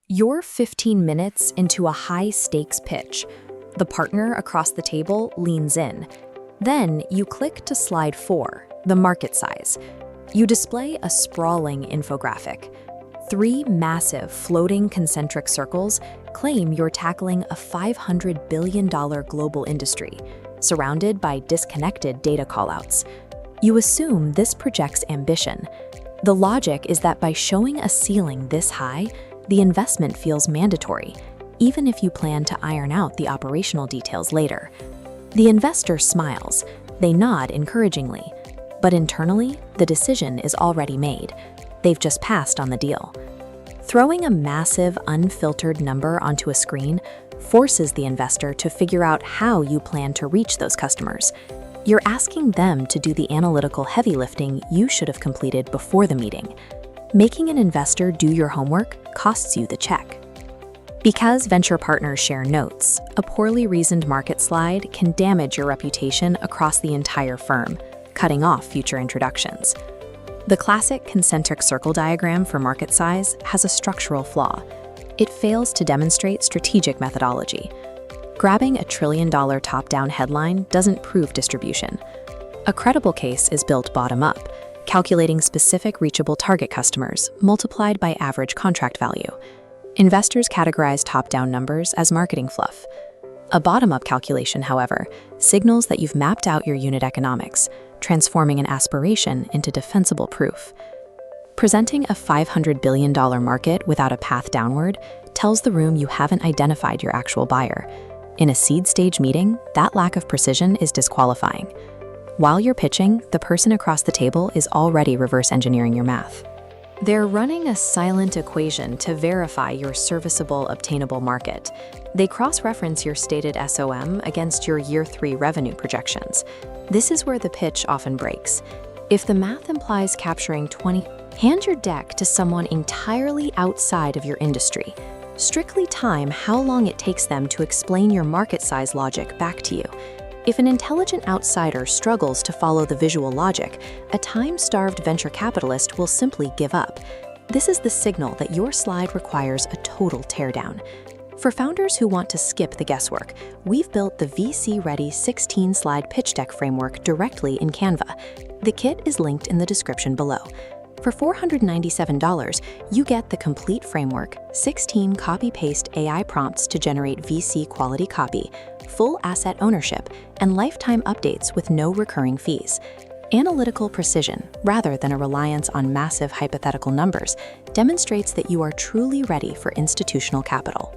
You're 15 minutes into a high-stakes pitch. The partner across the table leans in. Then you click to slide 4, the market size. You display a sprawling infographic. 3 massive floating concentric circles claim you're tackling a $500 billion global industry, surrounded by disconnected data callouts. You assume this projects ambition. The logic is that by showing a ceiling this high, the investment feels mandatory, even if you plan to iron out the operational details later. The investor smiles. They nod encouragingly. But internally, the decision is already made. They've just passed on the deal. Throwing a massive, unfiltered number onto a screen forces the investor to figure out how you plan to reach those customers. You're asking them to do the analytical heavy lifting you should have completed before the meeting. Making an investor do your homework costs you the check. Because venture partners share notes, a poorly reasoned market slide can damage your reputation across the entire firm, cutting off future introductions. The classic concentric circle diagram for market size has a structural flaw. It fails to demonstrate strategic methodology. Grabbing a $1 trillion top-down headline doesn't prove distribution. A credible case is built bottom-up, calculating specific reachable target customers multiplied by average contract value. Investors categorize top-down numbers as marketing fluff. A bottom-up calculation, however, signals that you've mapped out your unit economics, transforming an aspiration into defensible proof. Presenting a $500 billion market without a path downward tells the room you haven't identified your actual buyer. In a seed stage meeting, that lack of precision is disqualifying. While you're pitching, the person across the table is already reverse engineering your math. They're running a silent equation to verify your serviceable, obtainable market. They cross-reference your stated SOM against your year 3 revenue projections. This is where the pitch often breaks. If the math implies capturing 20, hand your deck to someone entirely outside of your industry. Strictly time how long it takes them to explain your market size logic back to you. If an intelligent outsider struggles to follow the visual logic, a time-starved venture capitalist will simply give up. This is the signal that your slide requires a total teardown. For founders who want to skip the guesswork, we've built the VC-ready 16-slide pitch deck framework directly in Canva. The kit is linked in the description below. For $497, you get the complete framework, 16 copy-paste AI prompts to generate VC-quality copy, full asset ownership, and lifetime updates with no recurring fees. Analytical precision, rather than a reliance on massive hypothetical numbers, demonstrates that you are truly ready for institutional capital.